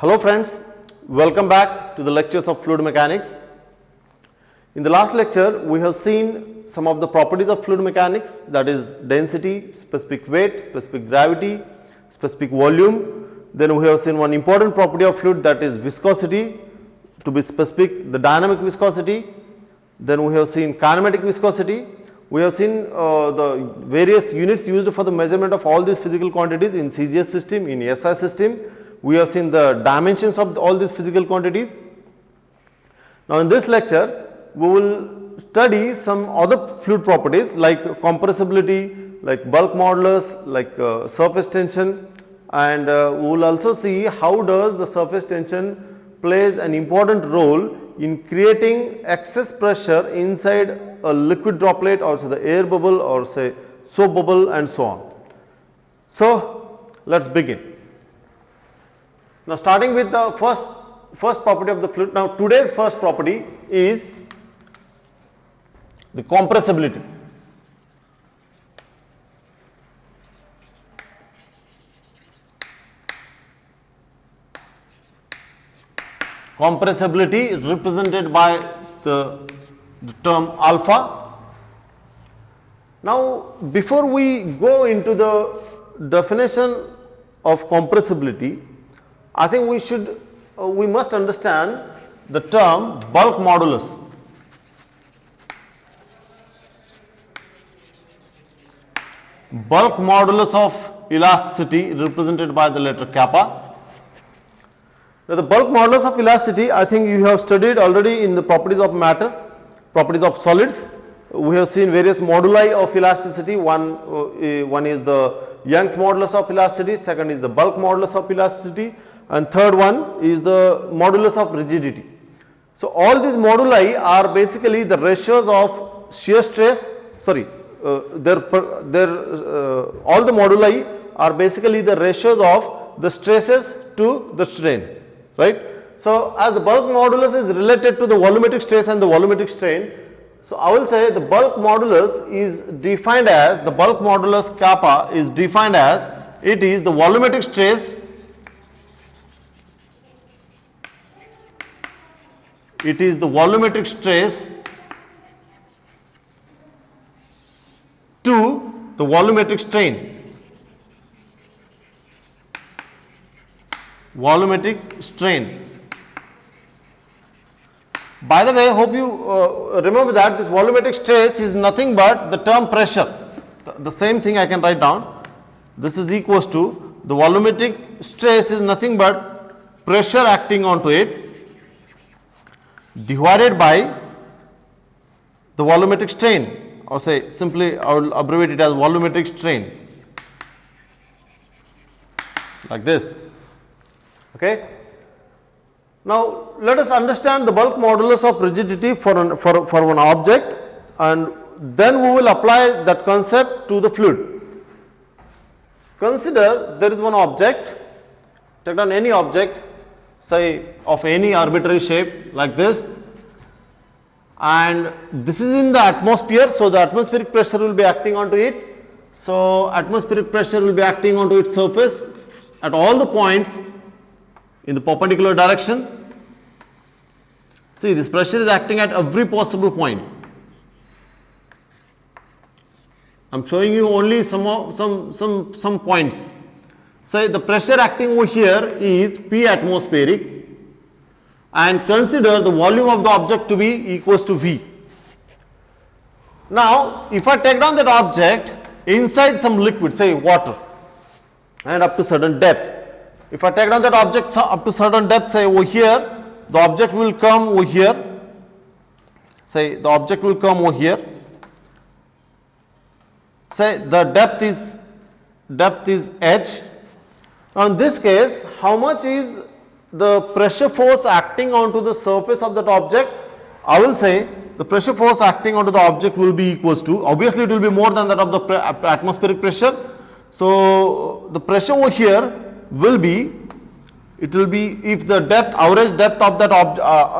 Hello friends, welcome back to the lectures of fluid mechanics. In the last lecture, we have seen some of the properties of fluid mechanics, that is density, specific weight, specific gravity, specific volume. Then we have seen one important property of fluid, that is viscosity, to be specific, the dynamic viscosity. Then we have seen kinematic viscosity. We have seen the various units used for the measurement of all these physical quantities in CGS system, in SI system. We have seen the dimensions of all these physical quantities. Now in this lecture, we will study some other fluid properties like compressibility, like bulk modulus, like surface tension, and we will also see how does the surface tension plays an important role in creating excess pressure inside a liquid droplet or say the air bubble or say soap bubble and so on. So let's begin. Now starting with the first property of the fluid. Now today's first property is the compressibility. Compressibility represented by the term alpha. Now before we go into the definition of compressibility, I think we must understand the term bulk modulus. Bulk modulus of elasticity represented by the letter kappa. Now the bulk modulus of elasticity, I think you have studied already in the properties of matter, properties of solids. We have seen various moduli of elasticity. One is the Young's modulus of elasticity, second is the bulk modulus of elasticity, and third one is the modulus of rigidity. So all these moduli are basically the ratios of shear stress, all the moduli are basically the ratios of the stresses to the strain, right. So as the bulk modulus is related to the volumetric stress and the volumetric strain, so I will say the bulk modulus is defined as, the bulk modulus kappa is defined as, it is the volumetric stress, it is the volumetric stress to the volumetric strain. Volumetric strain. By the way, I hope you remember that this volumetric stress is nothing but the term pressure. The same thing I can write down. This is equals to the volumetric stress is nothing but pressure acting onto it divided by the volumetric strain, or say simply I will abbreviate it as volumetric strain, like this. Okay. Now let us understand the bulk modulus of rigidity for an object, and then we will apply that concept to the fluid. Consider there is one object, take down any object, say of any arbitrary shape like this, and this is in the atmosphere, so the atmospheric pressure will be acting onto it. So atmospheric pressure will be acting onto its surface at all the points in the perpendicular direction. See, this pressure is acting at every possible point. I am showing you only some points. Say the pressure acting over here is P atmospheric, and consider the volume of the object to be equals to V. Now if I take down that object inside some liquid, say water, and up to certain depth, if I take down that object up to certain depth, say over here, the object will come over here, say the object will come over here, say the depth is h. Now in this case, how much is the pressure force acting onto the surface of that object? I will say the pressure force acting onto the object will be equals to, obviously it will be more than that of the atmospheric pressure. So the pressure over here will be, it will be, if the depth, average depth of that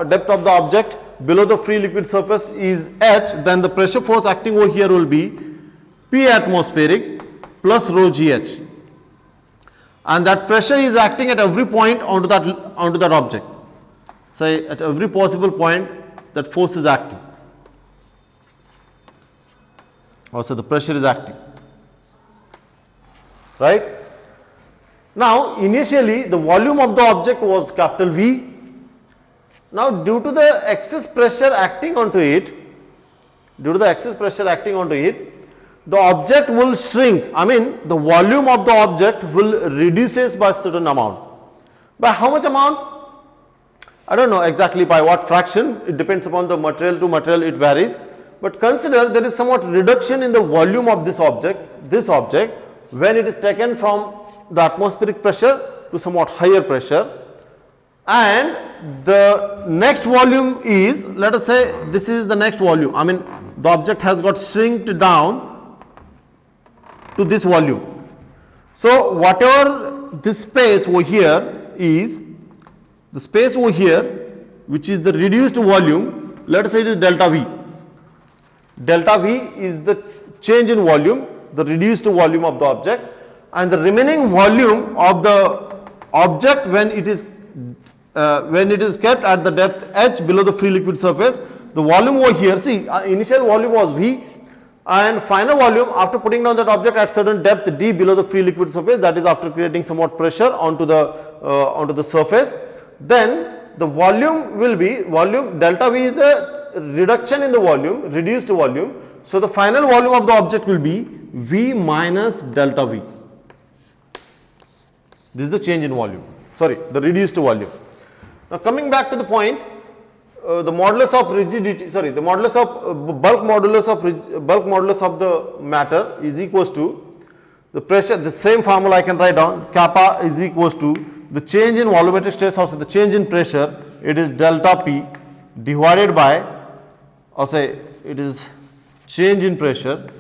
depth of the object below the free liquid surface is h, then the pressure force acting over here will be P atmospheric plus rho gh. and that pressure is acting at every point onto that object. Say at every possible point that force is acting, or so the pressure is acting, right? Now initially the volume of the object was capital V. Now due to the excess pressure acting onto it, the object will shrink. I mean the volume of the object will reduces by certain amount. By how much amount? I don't know exactly by what fraction, it depends upon the material to material, it varies. But consider there is somewhat reduction in the volume of this object when it is taken from the atmospheric pressure to somewhat higher pressure, and the next volume is, let us say this is the next volume, I mean the object has got shrinked down to this volume. So whatever this space over here is, the space over here which is the reduced volume, let us say it is delta V. Delta V is the change in volume, the reduced volume of the object, and the remaining volume of the object when it is kept at the depth h below the free liquid surface. The volume over here, see initial volume was V, and final volume after putting down that object at certain depth d below the free liquid surface, that is after creating somewhat pressure onto the surface, then the volume will be delta V is the reduction in the volume, reduced volume. So the final volume of the object will be V minus delta V. This is the change in volume, sorry, the reduced volume. Now coming back to the point, the modulus of rigidity, sorry, the modulus of bulk modulus of the matter is equals to the pressure. The same formula I can write down, kappa is equals to the change in volumetric stress, also the change in pressure, it is delta P divided by, or say it is change in pressure,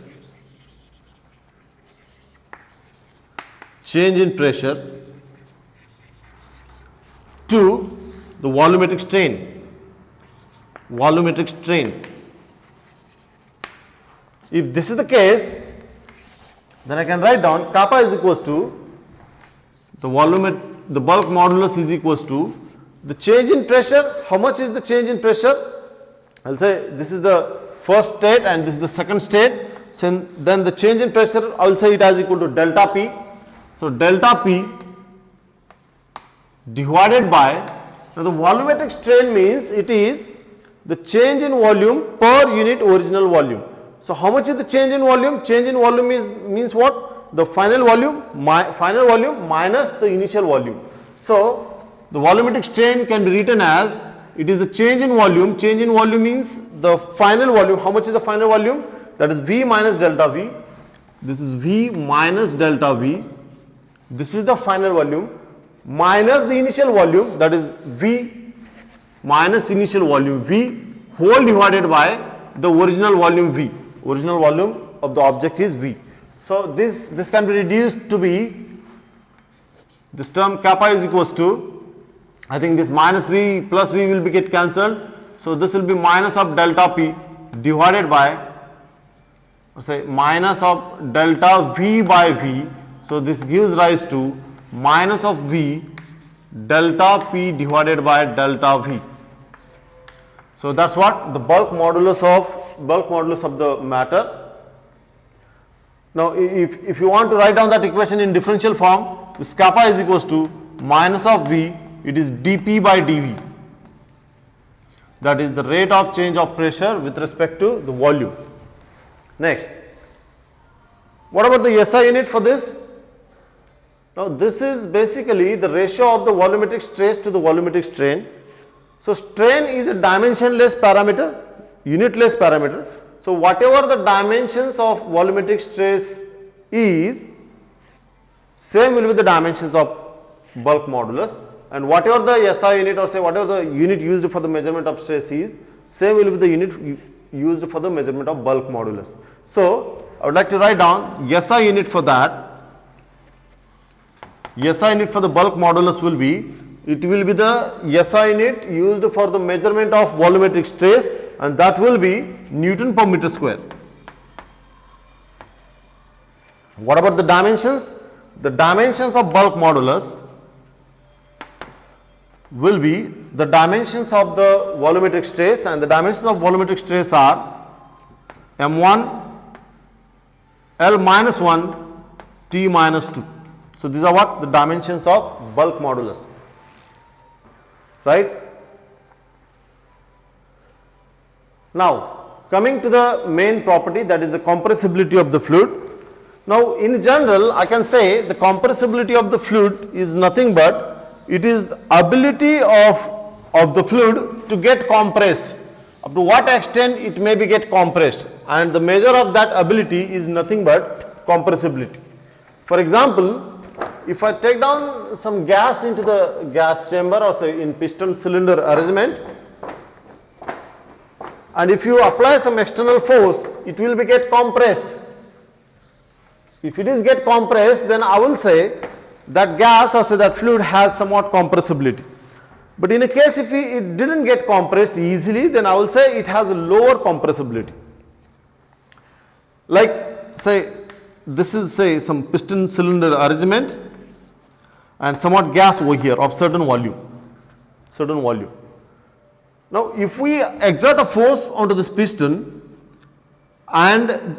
to the volumetric strain. If this is the case, then I can write down kappa is equals to the bulk modulus is equals to the change in pressure. How much is the change in pressure? I'll say this is the first state and this is the second state. So then the change in pressure, I will say it as equal to delta P. So delta P divided by, now the volumetric strain means it is the change in volume per unit original volume. So how much is the change in volume? Change in volume means what? The final volume minus the initial volume. So the volumetric strain can be written as, it is the change in volume. Change in volume means the final volume. How much is the final volume? That is V minus delta V. This is V minus delta V. This is the final volume minus the initial volume, that is V minus initial volume V whole divided by the original volume V. Original volume of the object is V. So this can be reduced to be, this term kappa is equals to, I think this minus V plus V will get cancelled. So this will be minus of delta P divided by, say minus of delta V by V. So this gives rise to minus of V delta P divided by delta V. So that's what the bulk modulus of the matter. Now if you want to write down that equation in differential form, this kappa is equals to minus of V, it is dP by dV. That is the rate of change of pressure with respect to the volume. Next, what about the SI unit for this? Now this is basically the ratio of the volumetric stress to the volumetric strain. So strain is a dimensionless parameter, unitless parameter. So whatever the dimensions of volumetric stress is, same will be the dimensions of bulk modulus, and whatever the SI unit, or say whatever the unit used for the measurement of stress is, same will be the unit used for the measurement of bulk modulus. So I would like to write down SI unit for that. SI unit for the bulk modulus will be, it will be the SI unit used for the measurement of volumetric stress, and that will be Newton per meter square. What about the dimensions? the dimensions of bulk modulus will be the dimensions of the volumetric stress, and the dimensions of volumetric stress are m1, L minus 1, T minus 2. So these are what the dimensions of bulk modulus, right? Now coming to the main property, that is the compressibility of the fluid. Now in general I can say the compressibility of the fluid is nothing but it is the ability of the fluid to get compressed, up to what extent it may be get compressed, and the measure of that ability is nothing but compressibility. For example, if I take down some gas into the gas chamber or say in piston cylinder arrangement, and if you apply some external force, it will be get compressed. If it is get compressed, then I will say that gas or say that fluid has somewhat compressibility. But in a case if it didn't get compressed easily, then I will say it has a lower compressibility. Like say this is say some piston cylinder arrangement and somewhat gas over here of certain volume. Now if we exert a force onto this piston, and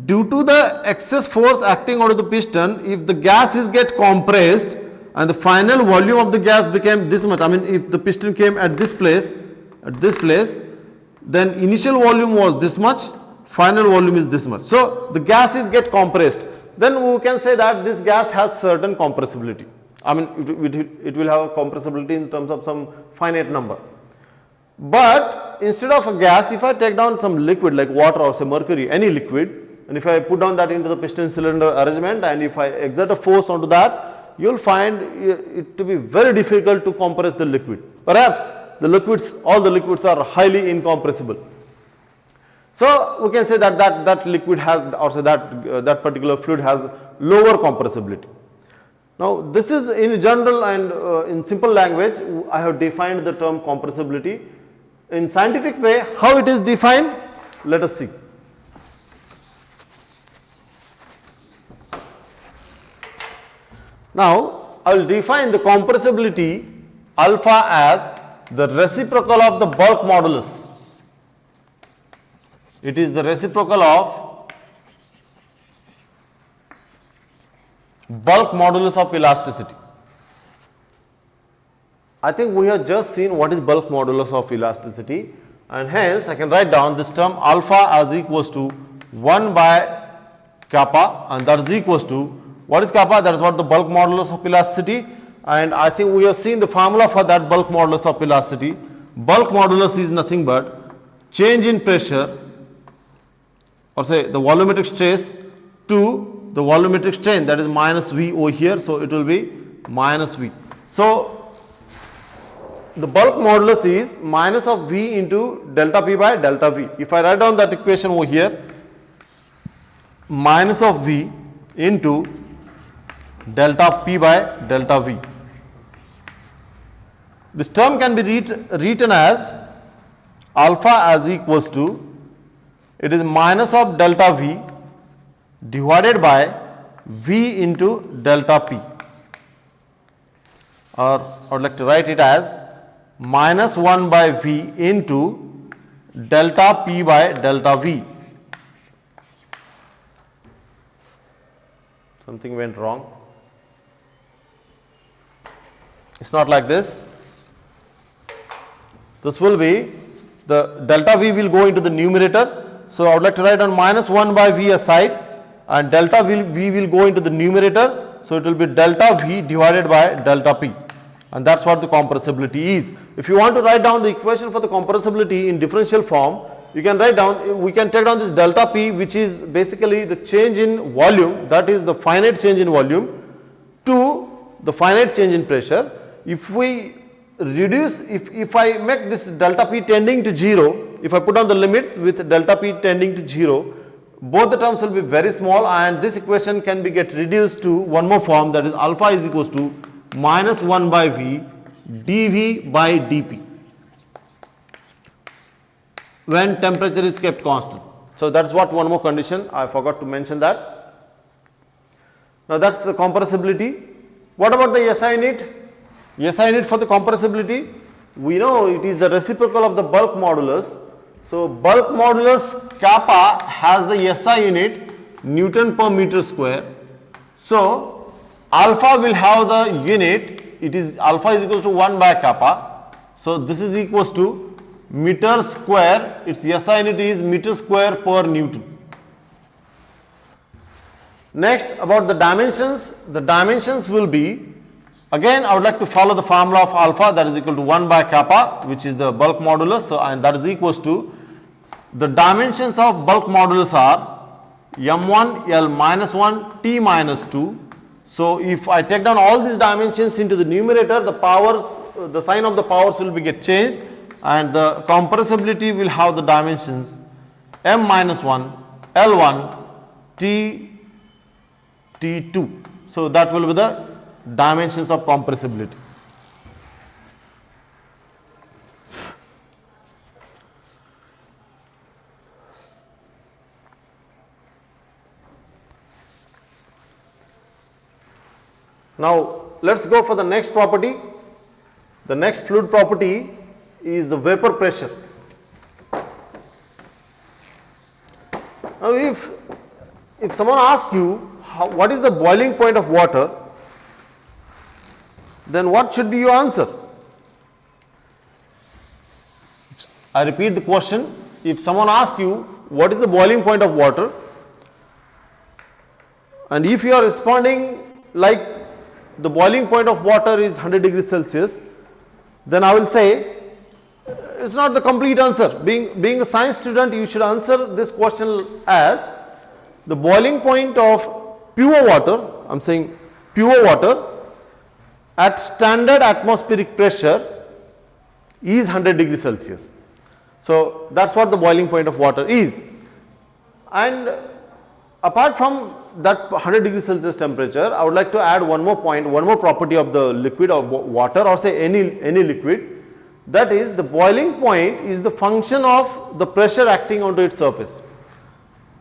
due to the excess force acting onto the piston, if the gas is get compressed and the final volume of the gas became this much, I mean if the piston came at this place, then initial volume was this much, final volume is this much. So the gas is get compressed, then we can say that this gas has certain compressibility. I mean it will have a compressibility in terms of some finite number. But instead of a gas, if I take down some liquid like water or say mercury, any liquid, and if I put down that into the piston cylinder arrangement and if I exert a force onto that, you will find it to be very difficult to compress the liquid. Perhaps the liquids, all the liquids are highly incompressible. So we can say that that liquid has, or say that particular fluid has lower compressibility. Now this is in general and in simple language I have defined the term compressibility. In scientific way, how it is defined, let us see. Now I will define the compressibility alpha as the reciprocal of the bulk modulus. It is the reciprocal of bulk modulus of elasticity. I think we have just seen what is bulk modulus of elasticity, and hence I can write down this term alpha as equals to 1 by kappa, and that is equals to, what is kappa? That is what the bulk modulus of elasticity, and I think we have seen the formula for that bulk modulus of elasticity. Bulk modulus is nothing but change in pressure, or say the volumetric stress to the volumetric strain, that is minus V over here, so it will be minus V. So the bulk modulus is minus of V into delta P by delta V. If I write down that equation over here, minus of V into delta P by delta V. This term can be written as alpha as equals to, it is minus of delta V divided by V into delta P, or I would like to write it as minus 1 by V into delta P by delta V. Something went wrong. It's not like this. This will be, the delta V will go into the numerator. So I would like to write down minus 1 by V aside, and delta V will go into the numerator. So it will be delta V divided by delta P, and that's what the compressibility is. If you want to write down the equation for the compressibility in differential form, you can write down, we can take down this delta P, which is basically the change in volume, that is the finite change in volume, to the finite change in pressure. If we reduce, if I make this delta P tending to 0, if I put on the limits with delta P tending to 0, both the terms will be very small, and this equation can be get reduced to one more form, that is alpha is equals to minus 1 by V dV by dP when temperature is kept constant. So that's what one more condition, I forgot to mention that. Now that's the compressibility. What about the SI unit? SI unit for the compressibility, we know it is the reciprocal of the bulk modulus. So bulk modulus kappa has the SI unit Newton per meter square. So alpha will have the unit, it is alpha is equals to 1 by kappa. So this is equals to meter square, its SI unit is meter square per Newton. Next, about the dimensions will be, again I would like to follow the formula of alpha, that is equal to 1 by kappa, which is the bulk modulus. So and that is equals to, the dimensions of bulk modulus are m1 L minus 1 T minus 2. So if I take down all these dimensions into the numerator, the powers, the sign of the powers will be get changed, and the compressibility will have the dimensions m minus 1 L1 T2. So that will be the dimensions of compressibility. Now let's go for the next property. The next fluid property is the vapor pressure. Now if someone asks you what is the boiling point of water, then what should be your answer? I repeat the question. If someone asks you what is the boiling point of water, and if you are responding like the boiling point of water is 100 degrees Celsius, then I will say it's not the complete answer. Being a science student, you should answer this question as the boiling point of pure water, I am saying pure water at standard atmospheric pressure is 100 degrees Celsius. So that's what the boiling point of water is. And apart from that 100 degrees Celsius temperature, I would like to add one more point, one more property of the liquid or water, or say any liquid. That is, the boiling point is the function of the pressure acting onto its surface.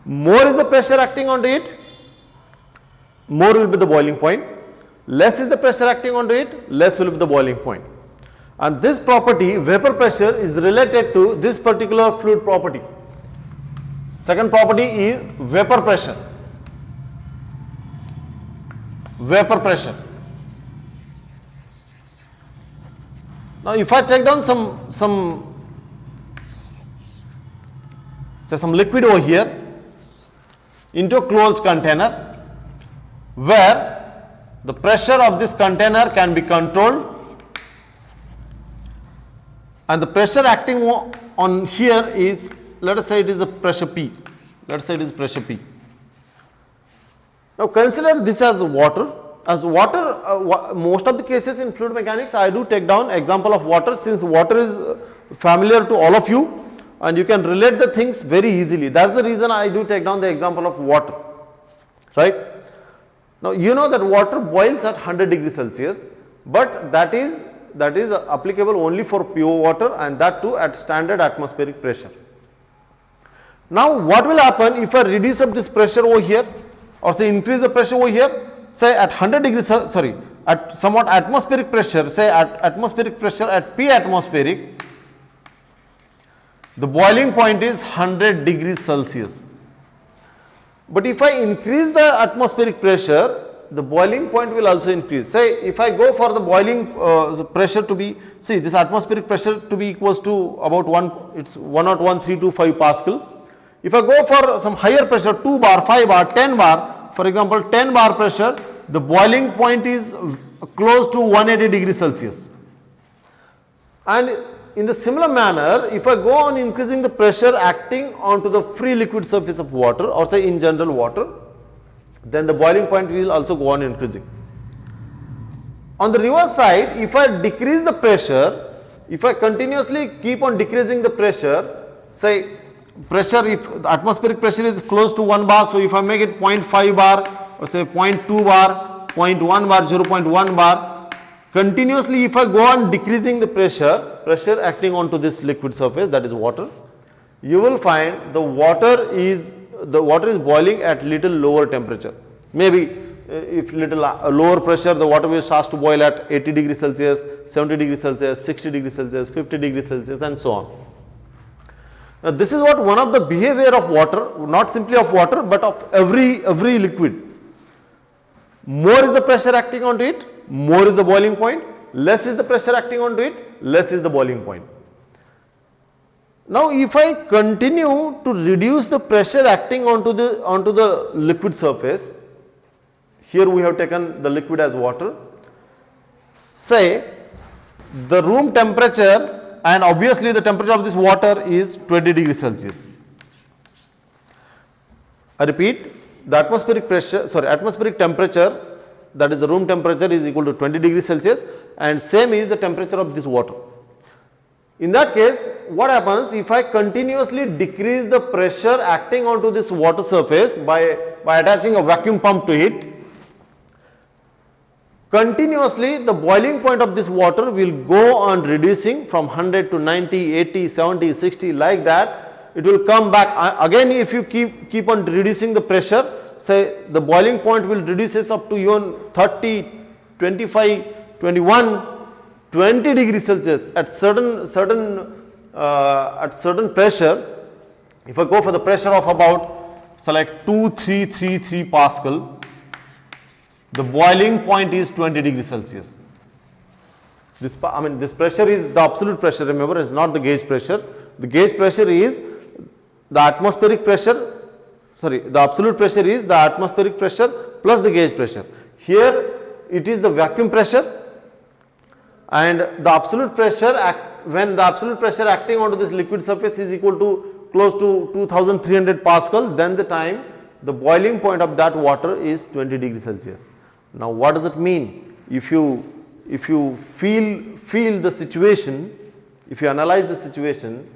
More is the pressure acting onto it, more will be the boiling point. Less is the pressure acting onto it, less will be the boiling point. And this property, vapor pressure, is related to this particular fluid property. Second property is vapor pressure. Vapor pressure. Now if I take down some liquid over here into a closed container, where the pressure of this container can be controlled, and the pressure acting on here is, let us say it is the pressure P. Let us say it is pressure P. Now consider this as water. As water, most of the cases in fluid mechanics, I do take down example of water, since water is familiar to all of you and you can relate the things very easily. That's the reason I do take down the example of water, right? Now you know that water boils at 100 degrees Celsius, but that is applicable only for pure water, and that too at standard atmospheric pressure. Now what will happen if I reduce up this pressure over here, or say increase the pressure over here, say at 100 degrees, at somewhat atmospheric pressure, say at atmospheric pressure at P atmospheric, the boiling point is 100 degrees Celsius. But if I increase the atmospheric pressure, the boiling point will also increase. Say if I go for the boiling pressure to be, see this atmospheric pressure to be equals to about 101.325 Pascal. If I go for some higher pressure, 2 bar, 5 bar, 10 bar, for example 10 bar pressure, the boiling point is close to 180 degrees Celsius. And in the similar manner, if I go on increasing the pressure acting onto the free liquid surface of water, or say in general water, then the boiling point will also go on increasing. On the reverse side, if I decrease the pressure, if I continuously keep on decreasing the pressure, say pressure, if the atmospheric pressure is close to 1 bar, so if I make it 0.5 bar, or say 0.2 bar, 0.1 bar, 0.1 bar, continuously if I go on decreasing the pressure acting onto this liquid surface, that is water, you will find the water is boiling at little lower temperature. Maybe if little lower pressure, the water will start to boil at 80 degrees Celsius, 70 degrees Celsius, 60 degrees Celsius, 50 degrees Celsius, and so on. Now, this is what one of the behavior of water, not simply of water, but of every liquid. More is the pressure acting onto it, more is the boiling point. Less is the pressure acting onto it, less is the boiling point. Now, if I continue to reduce the pressure acting onto the liquid surface, here we have taken the liquid as water. Say the room temperature, and obviously the temperature of this water is 20 degrees Celsius. I repeat, the atmospheric temperature, that is the room temperature, is equal to 20 degrees Celsius, and same is the temperature of this water. In that case, what happens if I continuously decrease the pressure acting onto this water surface by attaching a vacuum pump to it? Continuously the boiling point of this water will go on reducing from 100 to 90, 80, 70, 60, like that. It will come back again. If you keep on reducing the pressure, say the boiling point will reduces up to even 30, 25, 21, 20 degrees Celsius at certain pressure. If I go for the pressure of about select 2333 Pascal, the boiling point is 20 degrees Celsius. This pressure is the absolute pressure, remember, it's not the gauge pressure. The gauge pressure is the atmospheric pressure, the absolute pressure is the atmospheric pressure plus the gauge pressure. Here it is the vacuum pressure, and the absolute pressure, when the absolute pressure acting onto this liquid surface is equal to close to 2300 Pascal, then the time the boiling point of that water is 20 degrees Celsius. Now, what does it mean? If you feel the situation, if you analyze the situation,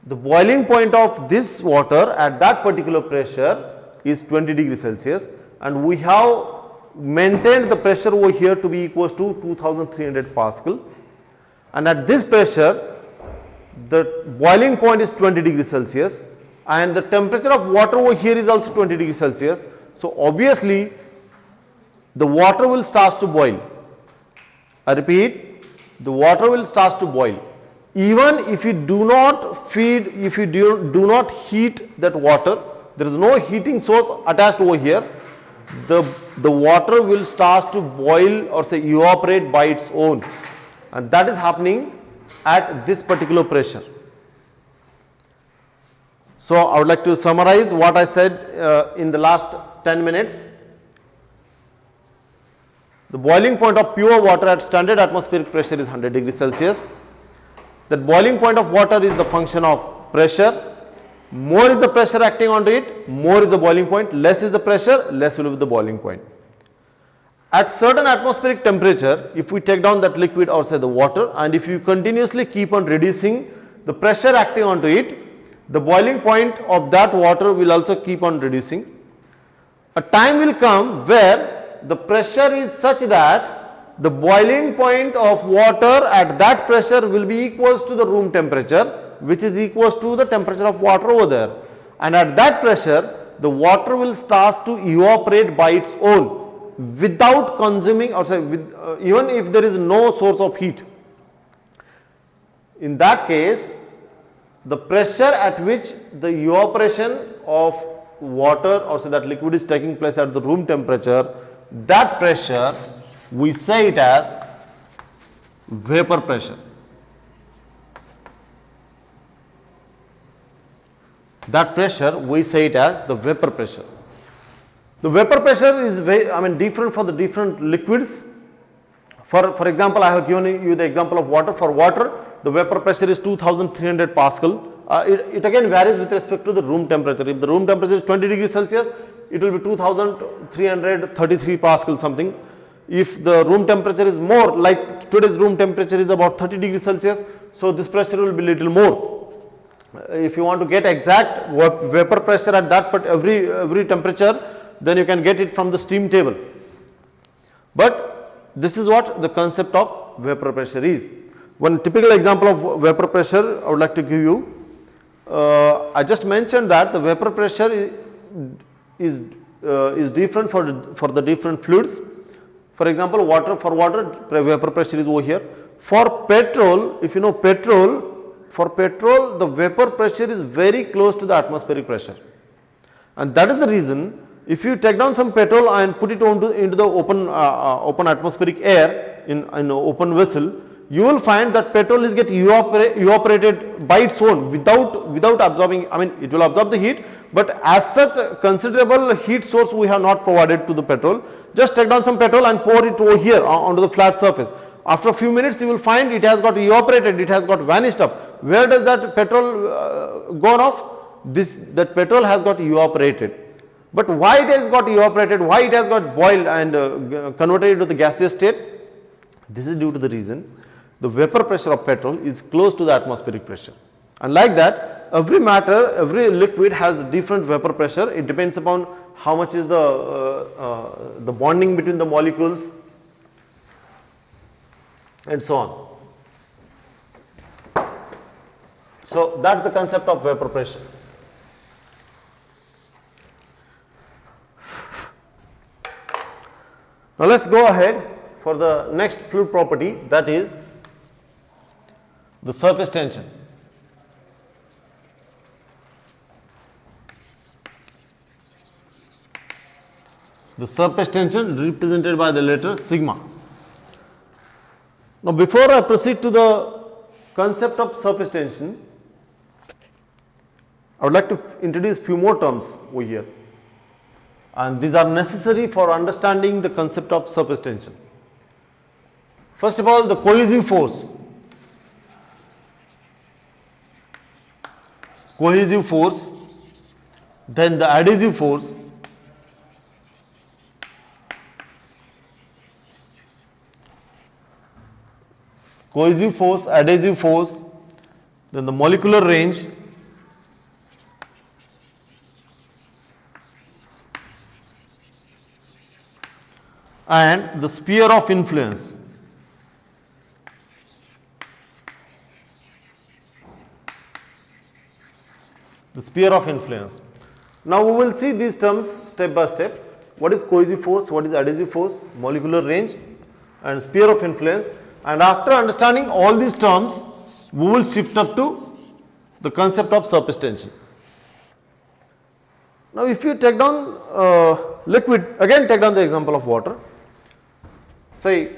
the boiling point of this water at that particular pressure is 20 degrees Celsius, and we have maintained the pressure over here to be equals to 2300 Pascal, and at this pressure the boiling point is 20 degrees Celsius, and the temperature of water over here is also 20 degrees Celsius. So obviously the water will start to boil. I repeat, the water will start to boil. Even if you do not feed, if you do not heat that water, there is no heating source attached over here, the water will start to boil or say evaporate by its own, and that is happening at this particular pressure. So I would like to summarize what I said in the last 10 minutes. The boiling point of pure water at standard atmospheric pressure is 100 degrees Celsius. That boiling point of water is the function of pressure. More is the pressure acting onto it, more is the boiling point. Less is the pressure, less will be the boiling point. At certain atmospheric temperature, if we take down that liquid or say the water, and if you continuously keep on reducing the pressure acting onto it, the boiling point of that water will also keep on reducing. A time will come where the pressure is such that the boiling point of water at that pressure will be equals to the room temperature, which is equals to the temperature of water over there, and at that pressure the water will start to evaporate by its own without consuming or say even if there is no source of heat. In that case, the pressure at which the evaporation of water or say that liquid is taking place at the room temperature, that pressure we say it as vapor pressure. That pressure we say it as the vapor pressure. The vapor pressure is different for the different liquids. For example, I have given you the example of water. For water, the vapor pressure is 2300 Pascal. It again varies with respect to the room temperature. If the room temperature is 20 degrees Celsius, it will be 2333 Pascal something. If the room temperature is more, like today's room temperature is about 30 degrees Celsius, so this pressure will be little more. If you want to get exact vapor pressure at that every temperature, then you can get it from the steam table. But this is what the concept of vapor pressure is. One typical example of vapor pressure I would like to give you. I just mentioned that the vapor pressure is is different for the different fluids. For example, for water vapor pressure is over here. For petrol, if you know petrol, for petrol the vapor pressure is very close to the atmospheric pressure, and that is the reason if you take down some petrol and put it into the open atmospheric air in an open vessel, you will find that petrol is get evaporated by its own without absorbing. I mean, it will absorb the heat, but as such a considerable heat source we have not provided to the petrol. Just take down some petrol and pour it over here onto the flat surface. After a few minutes you will find it has got evaporated, it has got vanished up. Where does that petrol gone off? That petrol has got evaporated. But why it has got evaporated, why it has got boiled and converted into the gaseous state? This is due to the reason the vapor pressure of petrol is close to the atmospheric pressure. And like that, every matter, every liquid has different vapor pressure. It depends upon how much is the bonding between the molecules and so on. So that's the concept of vapor pressure. Now let's go ahead for the next fluid property, that is the surface tension. The surface tension represented by the letter sigma. Now before I proceed to the concept of surface tension, I would like to introduce few more terms over here, and these are necessary for understanding the concept of surface tension. First of all, the cohesive force. Then the adhesive force, adhesive force, then the molecular range, and the sphere of influence. The sphere of influence. Now we will see these terms step by step. What is cohesive force, what is adhesive force, molecular range and sphere of influence, and after understanding all these terms we will shift up to the concept of surface tension. Now if you take down liquid, again take down the example of water. Say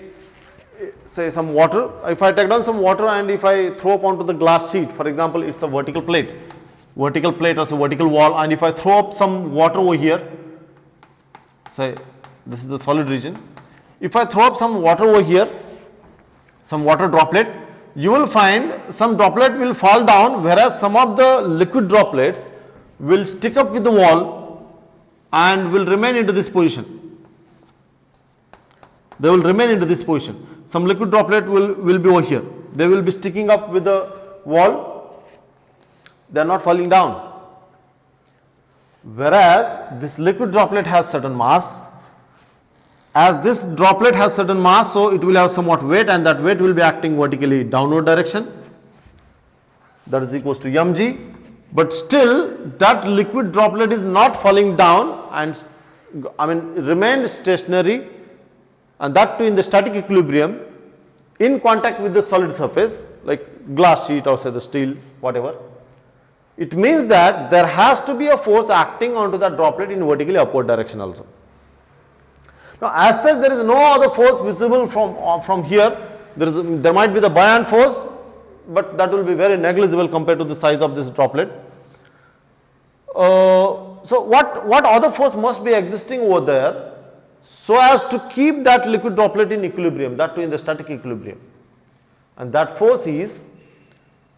some water, if I take down some water and if I throw up onto the glass sheet, for example it's a vertical plate or a vertical wall, and if I throw up some water over here, say this is the solid region, if I throw up some water over here, some water droplet, you will find some droplet will fall down, whereas some of the liquid droplets will stick up with the wall and will remain into this position. They will remain into this position. Some liquid droplet will be over here. They will be sticking up with the wall. They are not falling down. Whereas this liquid droplet has certain mass. As this droplet has certain mass, so it will have somewhat weight, and that weight will be acting vertically downward direction. That is equals to mg. But still that liquid droplet is not falling down and remained stationary, and that too in the static equilibrium in contact with the solid surface like glass sheet or say the steel, whatever. It means that there has to be a force acting onto that droplet in vertically upward direction also. Now as such there is no other force visible from here. There might be the buoyant force, but that will be very negligible compared to the size of this droplet. So what other force must be existing over there so as to keep that liquid droplet in equilibrium, that too in the static equilibrium, and that force is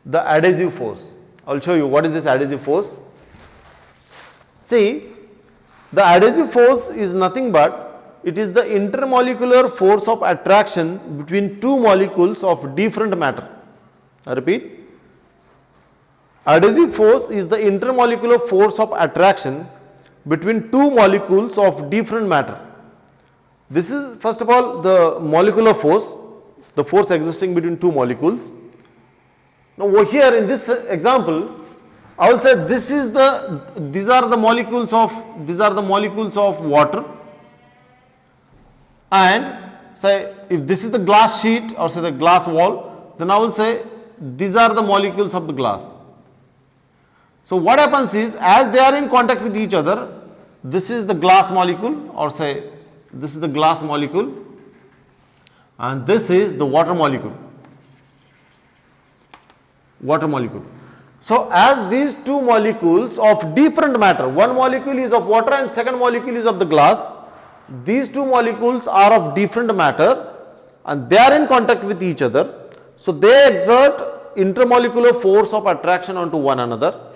the adhesive force. I will show you what is this adhesive force. See, the adhesive force is nothing but it is the intermolecular force of attraction between two molecules of different matter. I repeat, adhesive force is the intermolecular force of attraction between two molecules of different matter. This is first of all the molecular force, the force existing between two molecules. Now over here in this example, I will say these are the molecules of water, and say if this is the glass sheet or say the glass wall, then I will say these are the molecules of the glass. So what happens is, as they are in contact with each other, this is the glass molecule, or say this is the glass molecule, and this is the water molecule. So as these two molecules of different matter, one molecule is of water and second molecule is of the glass, these two molecules are of different matter and they are in contact with each other. So they exert intermolecular force of attraction onto one another.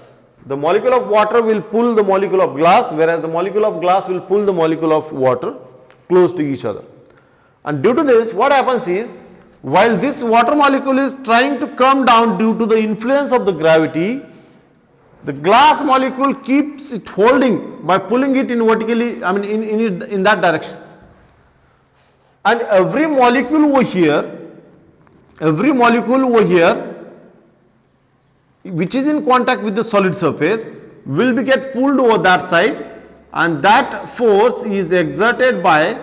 The molecule of water will pull the molecule of glass, whereas the molecule of glass will pull the molecule of water close to each other. And due to this, what happens is, while this water molecule is trying to come down due to the influence of the gravity, the glass molecule keeps it holding by pulling it in vertically, in that direction. And every molecule over here, which is in contact with the solid surface, will be get pulled over that side, and that force is exerted by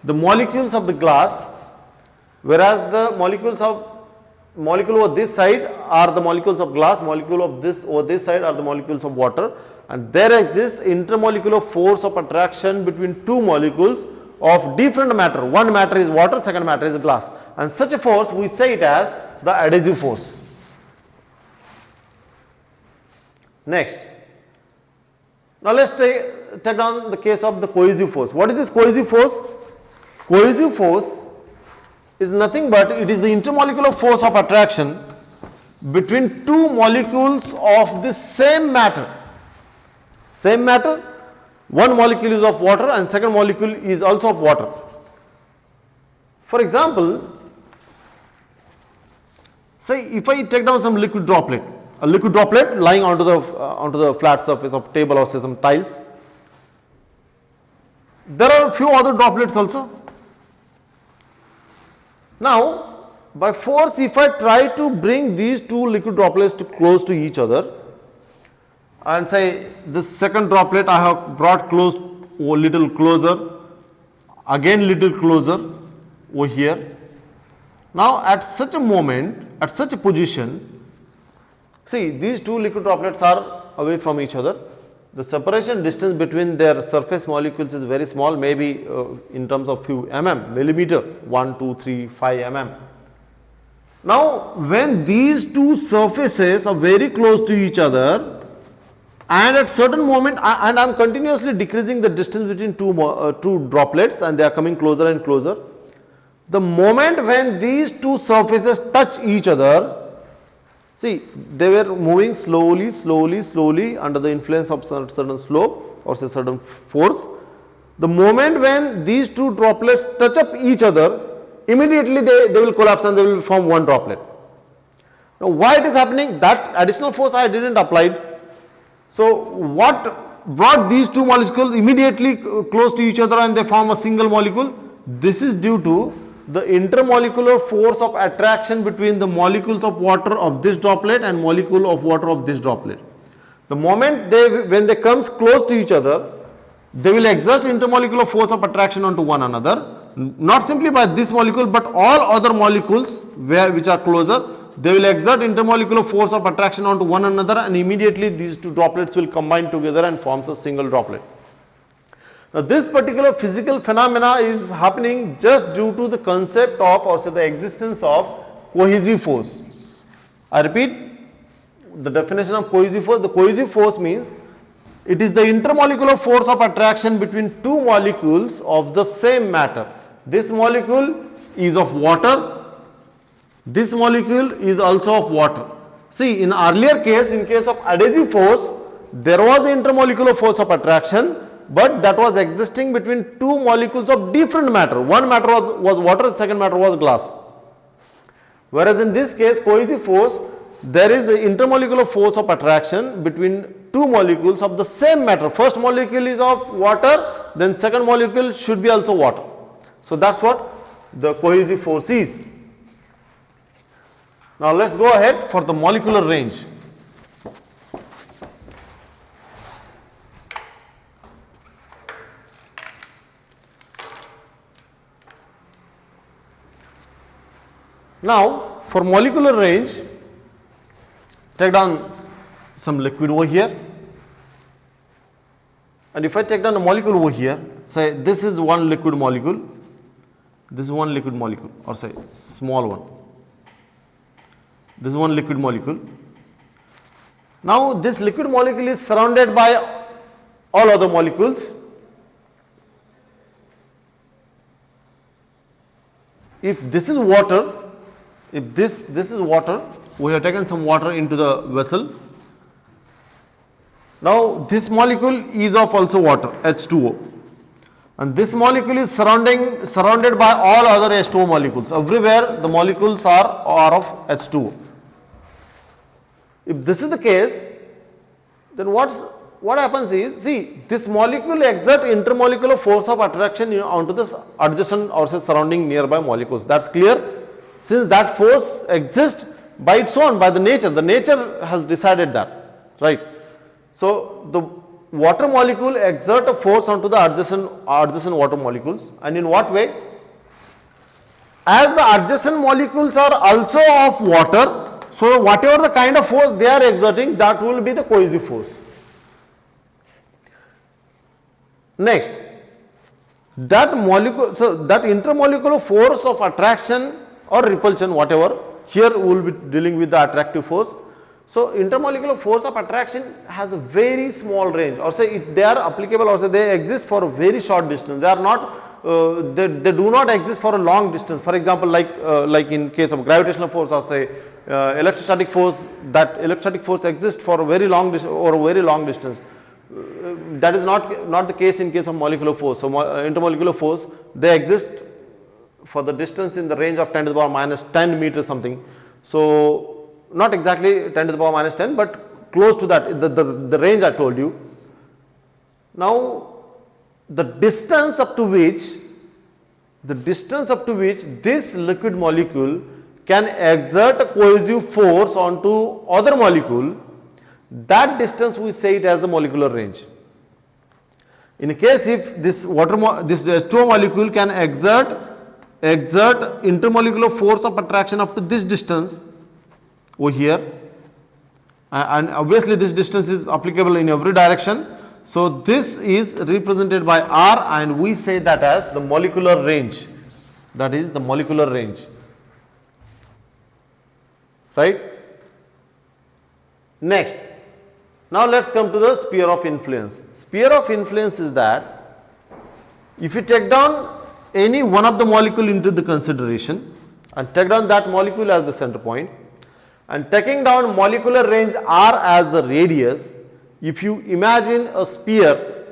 the molecules of the glass, whereas the molecule over this side are the molecules of glass, molecule of this over this side are the molecules of water, and there exists intermolecular force of attraction between two molecules of different matter. One matter is water, second matter is glass, and such a force we say it as the adhesive force. Next, now let's take down the case of the cohesive force. What is this cohesive force? Cohesive force is nothing but it is the intermolecular force of attraction between two molecules of the same matter. One molecule is of water and second molecule is also of water. For example, say if I take down some liquid droplet, a liquid droplet lying onto the flat surface of table or say some tiles. There are a few other droplets also. Now, by force, if I try to bring these two liquid droplets close to each other, and say this second droplet I have brought close, a little closer, again little closer over here. Now, at such a moment, at such a position, see these two liquid droplets are away from each other. The separation distance between their surface molecules is very small, maybe in terms of few millimeter, 1, 2, 3, 5 mm. Now, when these two surfaces are very close to each other, and at certain moment, and I am continuously decreasing the distance between two droplets, and they are coming closer and closer. The moment when these two surfaces touch each other, see, they were moving slowly under the influence of certain slope or say certain force. The moment when these two droplets touch up each other, immediately they will collapse and they will form one droplet. Now, why it is happening? That additional force I didn't apply. So, what brought these two molecules immediately close to each other and they form a single molecule? This is due to the intermolecular force of attraction between the molecules of water of this droplet and molecule of water of this droplet. The moment when they comes close to each other, they will exert intermolecular force of attraction onto one another, not simply by this molecule but all other molecules which are closer. They will exert intermolecular force of attraction onto one another, and immediately these two droplets will combine together and forms a single droplet. Now, this particular physical phenomena is happening just due to the concept of or say the existence of cohesive force. I repeat the definition of cohesive force. The cohesive force means it is the intermolecular force of attraction between two molecules of the same matter. This molecule is of water. This molecule is also of water. See, in earlier case, in case of adhesive force, there was intermolecular force of attraction, but that was existing between two molecules of different matter. One matter was water, second matter was glass. Whereas in this case, cohesive force, there is the intermolecular force of attraction between two molecules of the same matter. First molecule is of water, then second molecule should be also water. So that's what the cohesive force is. Now let's go ahead for the molecular range. Now, for molecular range, take down some liquid over here, and if I take down a molecule over here, say this is one liquid molecule, this is one liquid molecule, or say small one, this is one liquid molecule. Now this liquid molecule is surrounded by all other molecules. If this is water, if this is water, we have taken some water into the vessel. Now this molecule is of also water, H2O, and this molecule is surrounded by all other H2O molecules. Everywhere the molecules are of H2O. If this is the case, then what happens is, see, this molecule exerts intermolecular force of attraction onto the adjacent or say surrounding nearby molecules. That's clear. Since that force exists by its own, by the nature has decided that, right? So the water molecule exerts a force onto the adjacent water molecules, and in what way? As the adjacent molecules are also of water, so whatever the kind of force they are exerting, that will be the cohesive force. Next, that molecule, so that intermolecular force of attraction or repulsion, whatever, here we will be dealing with the attractive force. So intermolecular force of attraction has a very small range, or say they are applicable, or say they exist for a very short distance. They are not, they do not exist for a long distance. For example, like in case of gravitational force, or say electrostatic force, that electrostatic force exists for a very long distance. That is not the case in case of molecular force. So intermolecular force, they exist for the distance in the range of 10 to the power minus 10 meters something. So not exactly 10 to the power minus 10, but close to that, the range I told you. Now the distance up to which this liquid molecule can exert a cohesive force onto other molecule, that distance we say it as the molecular range. In case if this H2O molecule can exert intermolecular force of attraction up to this distance over here, and obviously this distance is applicable in every direction. So this is represented by R, and we say that as the molecular range. That is the molecular range, right? Next, now let's come to the sphere of influence. Sphere of influence is that if you take down any one of the molecule into the consideration and take down that molecule as the center point, and taking down molecular range R as the radius, if you imagine a sphere,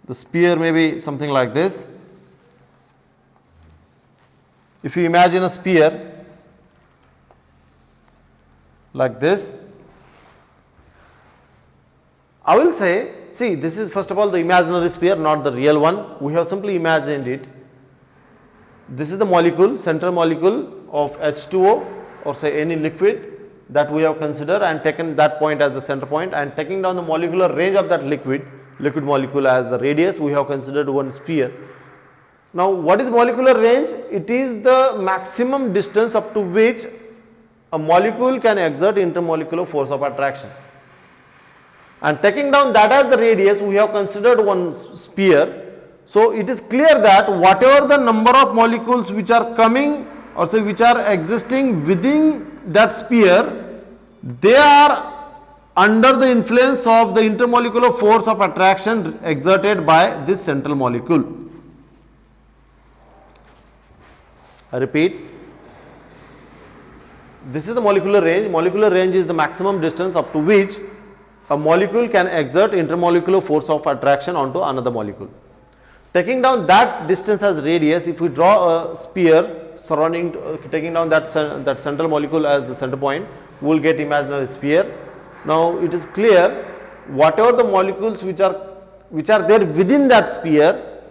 the sphere may be something like this. If you imagine a sphere like this, I will say, see, this is first of all the imaginary sphere, not the real one. We have simply imagined it. This is the molecule, central molecule of H2O, or say any liquid that we have considered and taken that point as the center point, and taking down the molecular range of that liquid molecule as the radius, we have considered one sphere. Now what is molecular range? It is the maximum distance up to which a molecule can exert intermolecular force of attraction. And taking down that as the radius, we have considered one sphere. So it is clear that whatever the number of molecules which are coming, or say which are existing within that sphere, they are under the influence of the intermolecular force of attraction exerted by this central molecule. I repeat, this is the molecular range. Molecular range is the maximum distance up to which a molecule can exert intermolecular force of attraction onto another molecule. Taking down that distance as radius, if we draw a sphere surrounding, taking down that central molecule as the center point, we will get imaginary sphere. Now it is clear, whatever the molecules which are there within that sphere,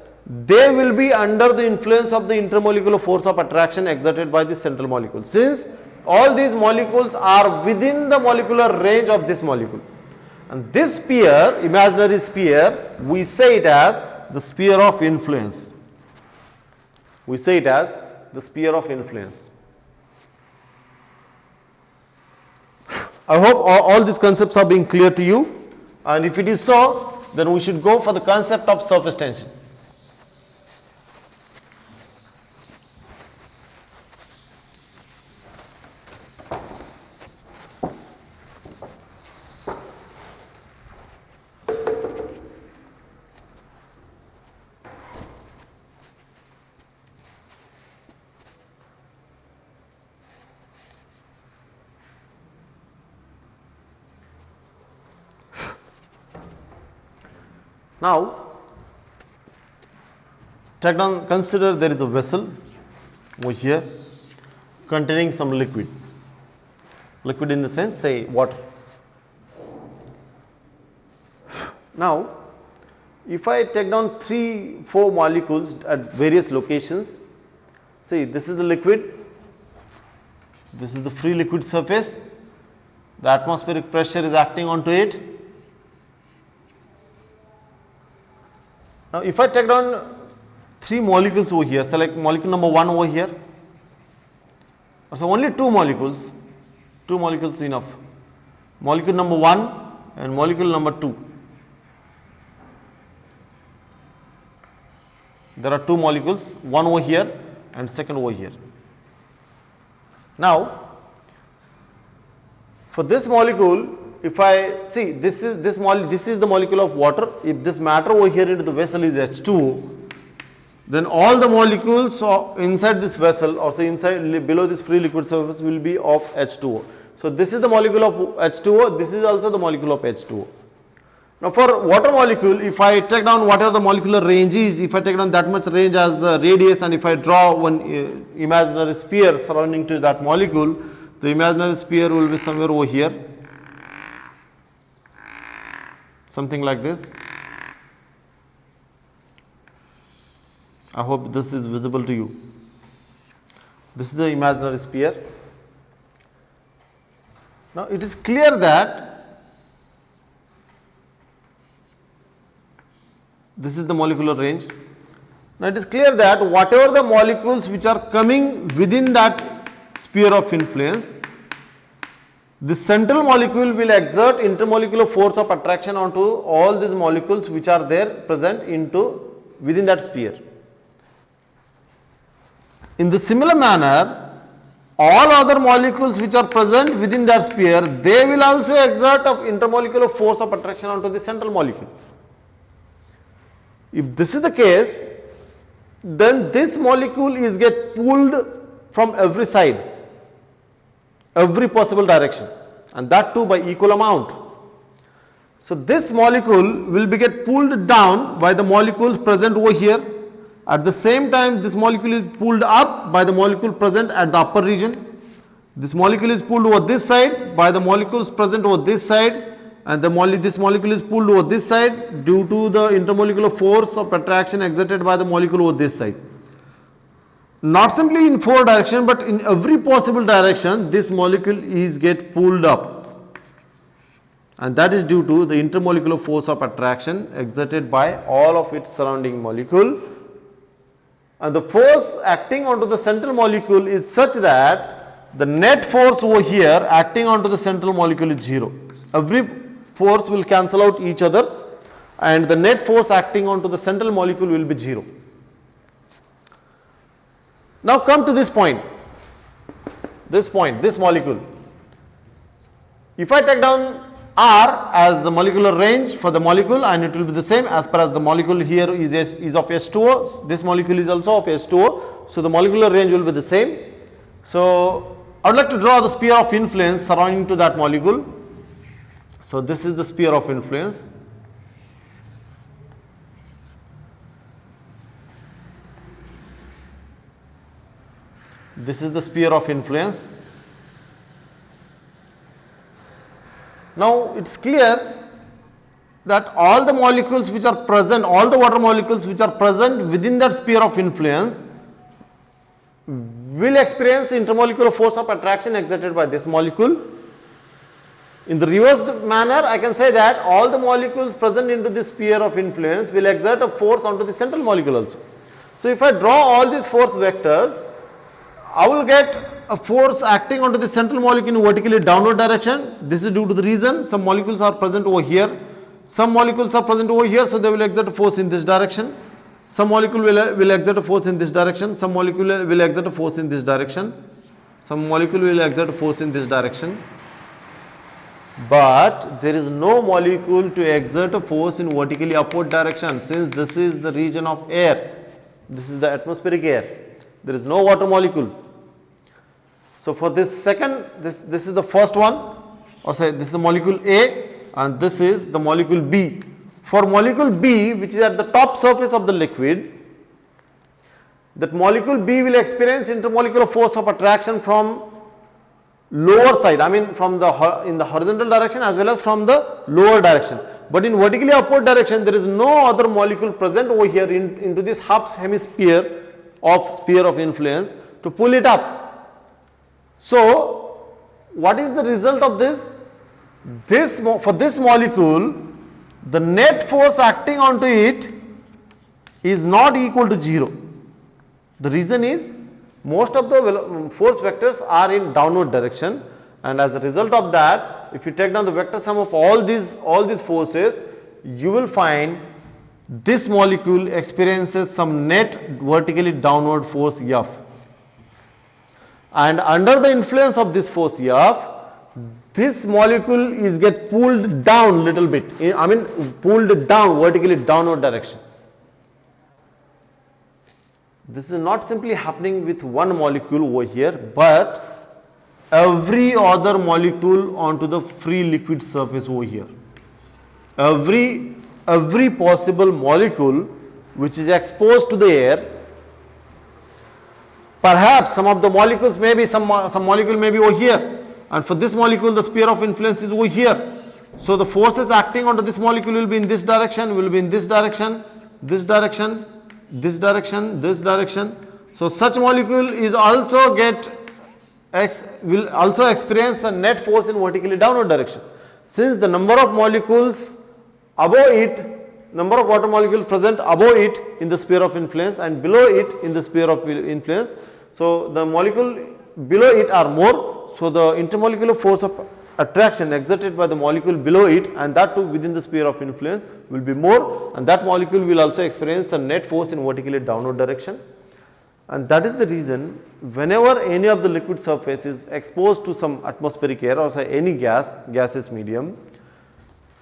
they will be under the influence of the intermolecular force of attraction exerted by the central molecule, since all these molecules are within the molecular range of this molecule. And this sphere, imaginary sphere, we say it as the sphere of influence. We say it as the sphere of influence. I hope all these concepts are being clear to you, and if it is so, then we should go for the concept of surface tension. Now, consider there is a vessel over here containing some liquid. Liquid in the sense, say, water. Now, if I take down 3-4 molecules at various locations, see, this is the liquid, this is the free liquid surface, the atmospheric pressure is acting onto it. Now, if I take down 3 molecules over here, select molecule number 1 over here. So, only 2 molecules enough. Molecule number 1 and molecule number 2. There are 2 molecules, one over here and second over here. Now, for this molecule, if I see this is the molecule of water. If this matter over here into the vessel is H2O, then all the molecules inside this vessel, or say inside below this free liquid surface, will be of H2O. So this is the molecule of H2O. This is also the molecule of H2O. Now for water molecule, if I take down whatever the molecular range is, if I take down that much range as the radius, and if I draw one imaginary sphere surrounding to that molecule, the imaginary sphere will be somewhere over here. Something like this. I hope this is visible to you. This is the imaginary sphere. Now it is clear that this is the molecular range. Now it is clear that whatever the molecules which are coming within that sphere of influence, the central molecule will exert intermolecular force of attraction onto all these molecules which are there present within that sphere. In the similar manner, all other molecules which are present within that sphere, they will also exert of intermolecular force of attraction onto the central molecule. If this is the case, then this molecule is get pulled from every side, every possible direction, and that too by equal amount. So this molecule will be get pulled down by the molecules present over here. At the same time, this molecule is pulled up by the molecule present at the upper region. This molecule is pulled over this side by the molecules present over this side, and this molecule is pulled over this side due to the intermolecular force of attraction exerted by the molecule over this side. Not simply in 4 directions, but in every possible direction, this molecule is get pulled up, and that is due to the intermolecular force of attraction exerted by all of its surrounding molecule. And the force acting onto the central molecule is such that the net force over here acting onto the central molecule is 0. Every force will cancel out each other, and the net force acting onto the central molecule will be 0. Now come to this point, this molecule. If I take down R as the molecular range for the molecule, and it will be the same as per as the molecule here is of H2O, this molecule is also of H2O, so the molecular range will be the same. So I would like to draw the sphere of influence surrounding to that molecule. So this is the sphere of influence. This is the sphere of influence. Now it's clear that all the molecules which are present, all the water molecules which are present within that sphere of influence will experience intermolecular force of attraction exerted by this molecule. In the reversed manner, I can say that all the molecules present into this sphere of influence will exert a force onto the central molecule also. So if I draw all these force vectors, I will get a force acting onto the central molecule in vertically downward direction. This is due to the reason some molecules are present over here. Some molecules are present over here, so they will exert a force in this direction. Some molecule will exert a force in this direction. Some molecule will exert a force in this direction. Some molecule will exert a force in this direction. But there is no molecule to exert a force in vertically upward direction, since this is the region of air. This is the atmospheric air. There is no water molecule. So for this second, this is the first one, or say this is the molecule A, and this is the molecule B. For molecule B, which is at the top surface of the liquid, that molecule B will experience intermolecular force of attraction from lower side, I mean from the in the horizontal direction as well as from the lower direction. But in vertically upward direction, there is no other molecule present over here into this half hemisphere of sphere of influence to pull it up. So what is the result of this? For this molecule, the net force acting onto it is not equal to 0. The reason is most of the force vectors are in downward direction, and as a result of that, if you take down the vector sum of all these forces, you will find this molecule experiences some net vertically downward force F. And under the influence of this force F, this molecule is get pulled down little bit, I mean pulled down vertically downward direction. This is not simply happening with one molecule over here, but every other molecule onto the free liquid surface over here. Every possible molecule which is exposed to the air, perhaps some of the molecules may be, some molecule may be over here, and for this molecule the sphere of influence is over here. So the forces acting onto this molecule will be in this direction, will be in this direction, this direction, this direction, this direction. So such molecule is also will also experience a net force in vertically downward direction. Since the number of molecules above it, number of water molecules present above it in the sphere of influence and below it in the sphere of influence, so the molecule below it are more, so the intermolecular force of attraction exerted by the molecule below it, and that too within the sphere of influence, will be more, and that molecule will also experience a net force in vertically downward direction. And that is the reason whenever any of the liquid surface is exposed to some atmospheric air or say any gaseous medium,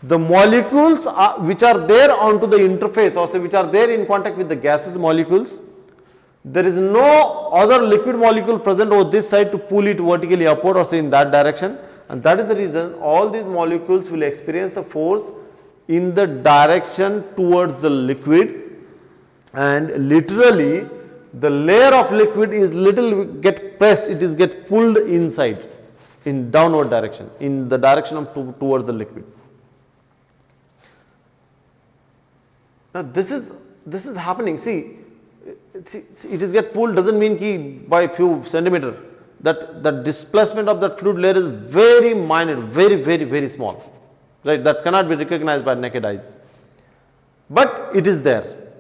the molecules which are there onto the interface, or say which are there in contact with the gaseous molecules, there is no other liquid molecule present over this side to pull it vertically upward or say in that direction, and that is the reason all these molecules will experience a force in the direction towards the liquid, and literally the layer of liquid is little get pressed, it is get pulled inside in downward direction, in the direction of towards the liquid. Now this is happening. See, it is get pulled doesn't mean ki by few centimeter. That displacement of that fluid layer is very minor, very small, right? That cannot be recognized by naked eyes, but it is there.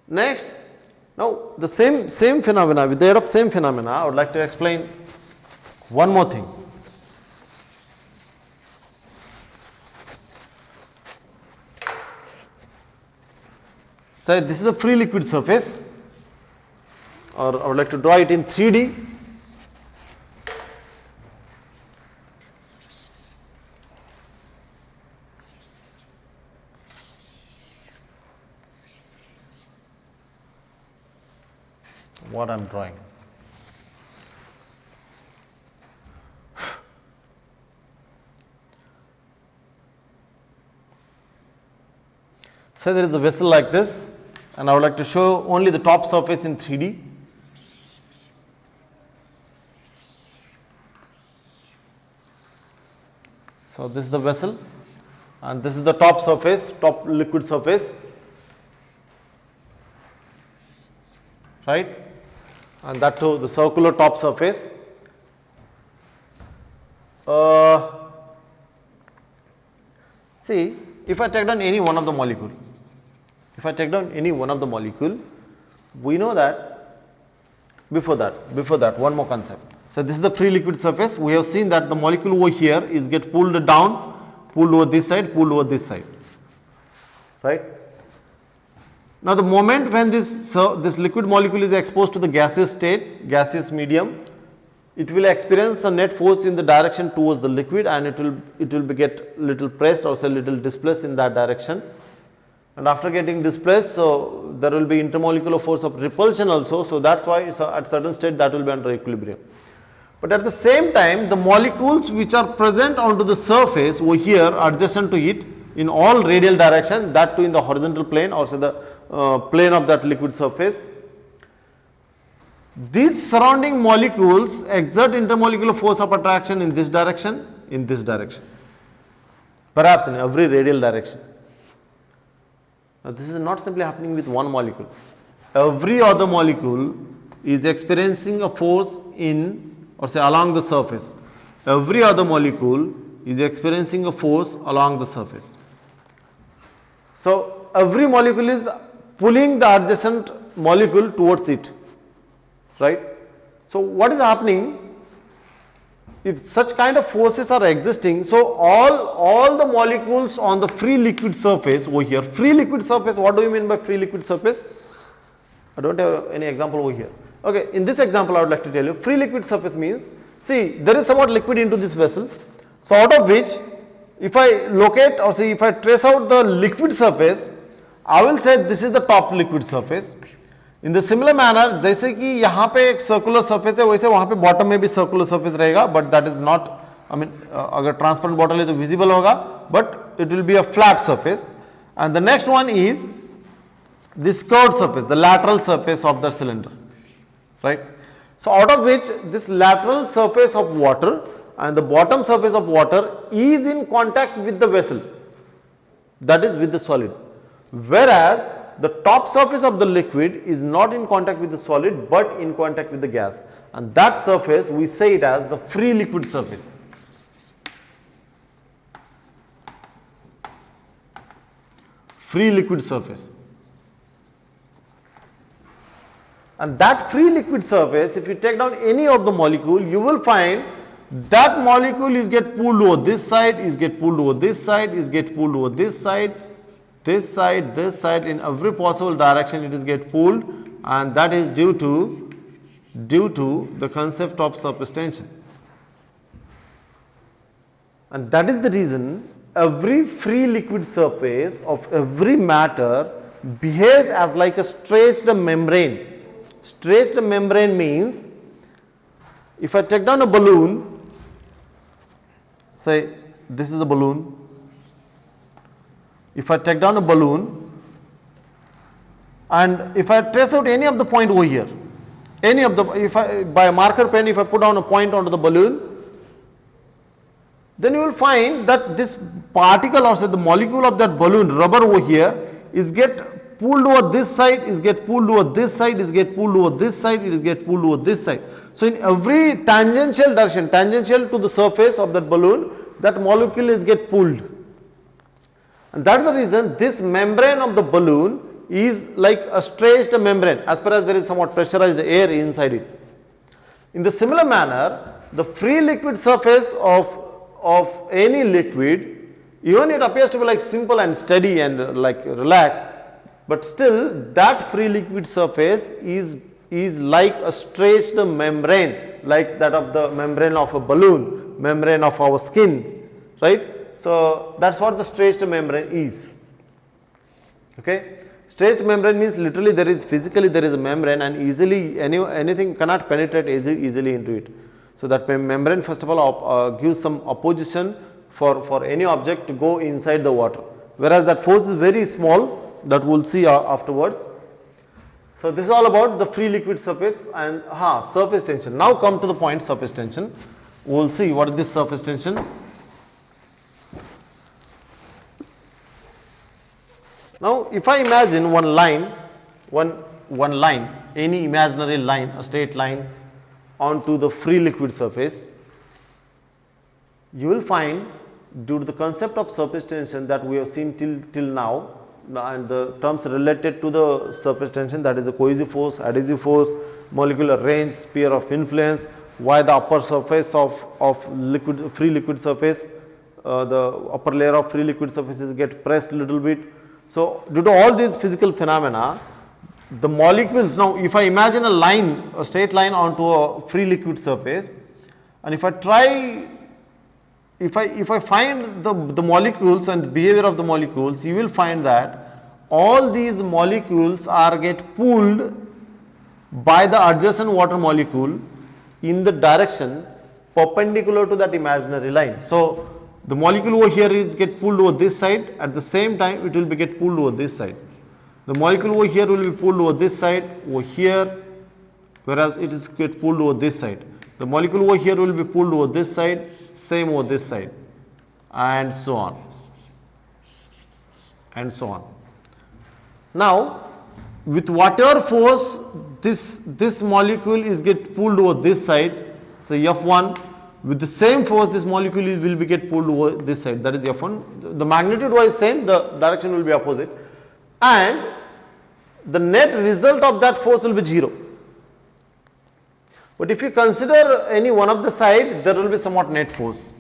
Next, now the same phenomena, with the aid of same phenomena, I would like to explain one more thing. So this is a free liquid surface, or I would like to draw it in 3D. What I am drawing. So there is a vessel like this, and I would like to show only the top surface in 3D. So this is the vessel, and this is the top surface, top liquid surface, right? And that too the circular top surface. See, if I take down any one of the molecule, We know that before that, one more concept. So this is the free liquid surface. We have seen that the molecule over here is get pulled down, pulled over this side, pulled over this side, right? Now the moment when this liquid molecule is exposed to the gaseous state, gaseous medium, it will experience a net force in the direction towards the liquid, and it will be get little pressed or say little displaced in that direction. And after getting displaced, so there will be intermolecular force of repulsion also. So that's why at certain state that will be under equilibrium. But at the same time, the molecules which are present onto the surface over here adjacent to it in all radial direction, that too in the horizontal plane or say the plane of that liquid surface, these surrounding molecules exert intermolecular force of attraction in this direction, perhaps in every radial direction. Now this is not simply happening with one molecule. Every other molecule is experiencing a force in or say along the surface. Every other molecule is experiencing a force along the surface. So every molecule is pulling the adjacent molecule towards it, right? So what is happening? If such kind of forces are existing, so all the molecules on the free liquid surface over here, free liquid surface, what do you mean by free liquid surface? I don't have any example over here. Okay, in this example I would like to tell you, free liquid surface means, see, there is somewhat liquid into this vessel, so out of which if I locate or see if I trace out the liquid surface, I will say this is the top liquid surface. In the similar manner, जैसे कि यहाँ पे एक circular surface है, वैसे वहाँ पे bottom में भी circular surface रहेगा, but that is not, I mean, अगर transparent bottle है तो visible होगा, but it will be a flat surface. And the next one is this curved surface, the lateral surface of the cylinder, right? So out of which this lateral surface of water and the bottom surface of water is in contact with the vessel, that is with the solid, whereas the top surface of the liquid is not in contact with the solid but in contact with the gas, and that surface we say it as the free liquid surface. Free liquid surface. And that free liquid surface, if you take down any of the molecule, you will find that molecule is get pulled over this side, is get pulled over this side, is get pulled over this side, this side, in every possible direction it is get pulled, and that is due to the concept of surface tension. And that is the reason every free liquid surface of every matter behaves as like a stretched membrane. Stretched membrane means, if I take down a balloon, say this is the balloon, if I take down a balloon and if I trace out any of the point over here, any of the, if I by a marker pen, if I put down a point onto the balloon, then you will find that this particle or say the molecule of that balloon, rubber over here, is get pulled over this side, is get pulled over this side, is get pulled over this side, it is get pulled over this side. So in every tangential direction, tangential to the surface of that balloon, that molecule is get pulled. And that is the reason this membrane of the balloon is like a stretched membrane as far as there is somewhat pressurized air inside it. In the similar manner, the free liquid surface of any liquid, even it appears to be like simple and steady and like relaxed, but still that free liquid surface is like a stretched membrane, like that of the membrane of a balloon, membrane of our skin, right? So that's what the stretched membrane is. Okay, stretched membrane means literally there is physically there is a membrane and easily anything cannot penetrate easily into it. So that membrane first of all gives some opposition for any object to go inside the water, whereas that force is very small, that we'll see afterwards. So this is all about the free liquid surface and surface tension. Now come to the point surface tension. We'll see what is this surface tension. Now if I imagine one line, any imaginary line, a straight line onto the free liquid surface, you will find due to the concept of surface tension that we have seen till now, and the terms related to the surface tension, that is the cohesive force, adhesive force, molecular range, sphere of influence, why the upper surface of liquid, free liquid surface, the upper layer of free liquid surfaces get pressed a little bit. So due to all these physical phenomena, the molecules, now if I imagine a line, a straight line onto a free liquid surface, and if I try, if I find the molecules and behavior of the molecules, you will find that all these molecules are get pulled by the adjacent water molecule in the direction perpendicular to that imaginary line. So the molecule over here is get pulled over this side, at the same time it will be get pulled over this side. The molecule over here will be pulled over this side, over here, whereas it is get pulled over this side. The molecule over here will be pulled over this side, same over this side, and so on, and so on. Now, with whatever force this molecule is get pulled over this side, so F1, with the same force this molecule will be get pulled over this side, that is F1. The magnitude wise same, the direction will be opposite, and the net result of that force will be 0. But if you consider any one of the sides, there will be somewhat net force.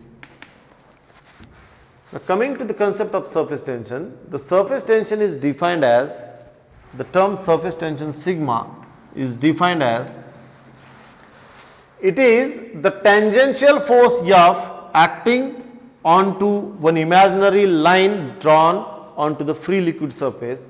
Now coming to the concept of surface tension, the surface tension is defined as, the term surface tension sigma is defined as, it is the tangential force F acting onto one imaginary line drawn onto the free liquid surface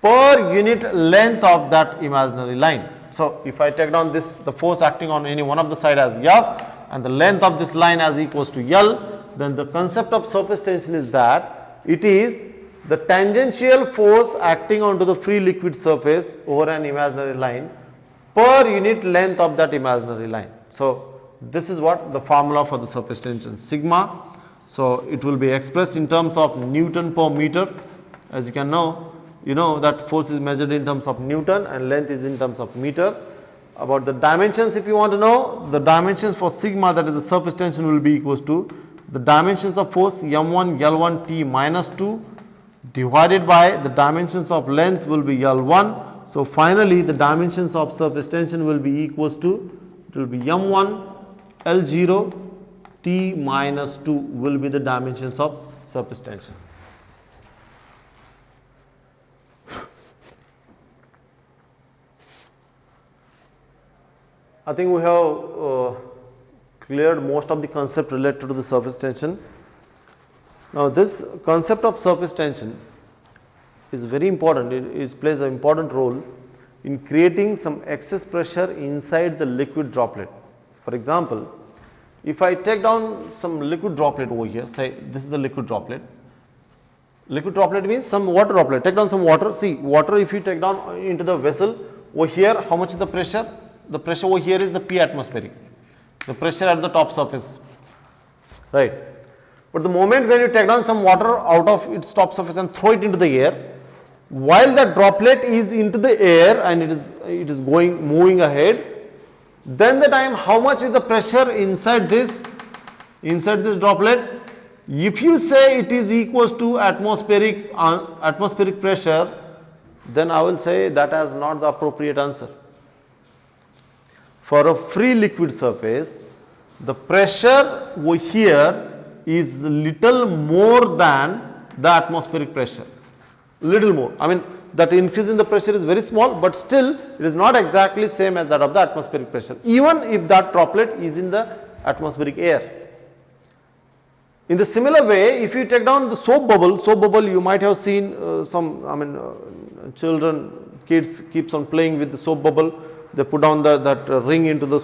per unit length of that imaginary line. So if I take down this, the force acting on any one of the side as F and the length of this line as equals to L, then the concept of surface tension is that it is the tangential force acting onto the free liquid surface over an imaginary line per unit length of that imaginary line. So this is what the formula for the surface tension, sigma. So it will be expressed in terms of Newton per meter. As you can know, you know that force is measured in terms of Newton and length is in terms of meter. About the dimensions, if you want to know, the dimensions for sigma, that is the surface tension, will be equals to the dimensions of force m1 L1 T minus 2 divided by the dimensions of length will be L1. So finally the dimensions of surface tension will be equals to, it will be m1 L0 T minus 2 will be the dimensions of surface tension. I think we have cleared most of the concept related to the surface tension. Now this concept of surface tension is very important. It plays an important role in creating some excess pressure inside the liquid droplet. For example, if I take down some liquid droplet over here, say this is the liquid droplet. Liquid droplet means some water droplet. Take down some water. See, water, if you take down into the vessel, over here how much is the pressure? The pressure over here is the P atmospheric, the pressure at the top surface, right? But the moment when you take down some water out of its top surface and throw it into the air, while the droplet is into the air and it is moving ahead, then the time how much is the pressure inside this droplet? If you say it is equals to atmospheric pressure, then I will say that is not the appropriate answer. For a free liquid surface, the pressure over here is little more than the atmospheric pressure. Little more. I mean, that increase in the pressure is very small, but still it is not exactly same as that of the atmospheric pressure, even if that droplet is in the atmospheric air. In the similar way, if you take down the soap bubble, you might have seen kids keeps on playing with the soap bubble. They put down that ring into the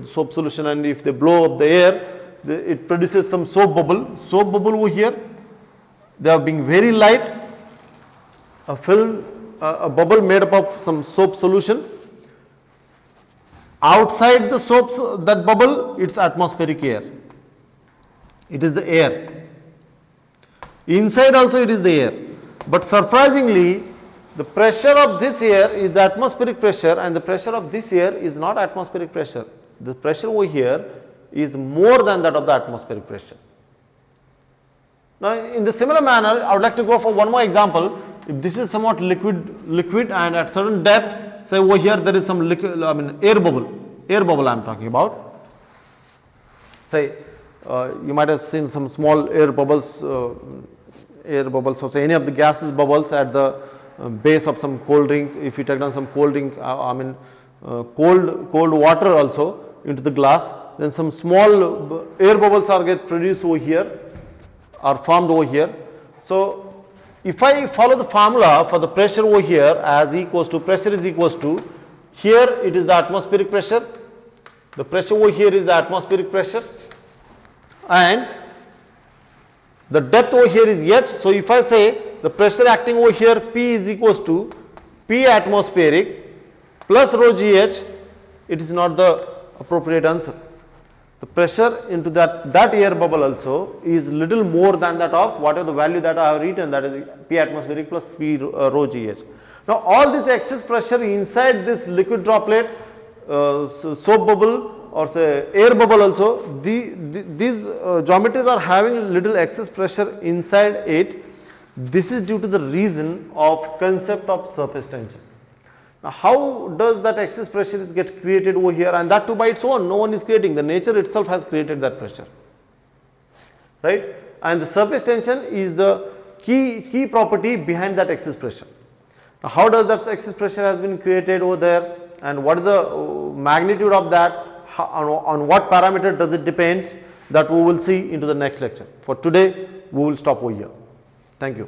soap solution, and if they blow up the air, it produces some soap bubble. Soap bubble over here, they are being very light. A bubble made up of some soap solution. Outside the soap, that bubble, it's atmospheric air. It is the air. Inside also it is the air. But surprisingly, the pressure of this air is the atmospheric pressure, and the pressure of this air is not atmospheric pressure. The pressure over here is more than that of the atmospheric pressure. Now, in the similar manner, I would like to go for one more example. if this is somewhat liquid and at certain depth, say over here there is some liquid, I mean air bubble I am talking about. Say you might have seen some small air bubbles or say any of the gases bubbles at the base of some cold drink. If you take down some cold drink, cold water also into the glass, then some small air bubbles are get produced over here, are formed over here. So if I follow the formula for the pressure over here as pressure is equals to, here it is the atmospheric pressure, the pressure over here is the atmospheric pressure, and the depth over here is h. So if I say the pressure acting over here, P is equals to P atmospheric plus rho gh, it is not the appropriate answer. The pressure into that air bubble also is little more than that of whatever the value that I have written, that is P atmospheric plus P rho gh. Now all this excess pressure inside this liquid droplet, soap bubble or say air bubble also, these geometries are having little excess pressure inside it. This is due to the reason of concept of surface tension. Now how does that excess pressure is get created over here, and that too by its own, no one is creating, the nature itself has created that pressure, right? And the surface tension is the key property behind that excess pressure. Now how does that excess pressure has been created over there, and what is the magnitude of that, on what parameter does it depend, that we will see into the next lecture. For today we will stop over here. Thank you.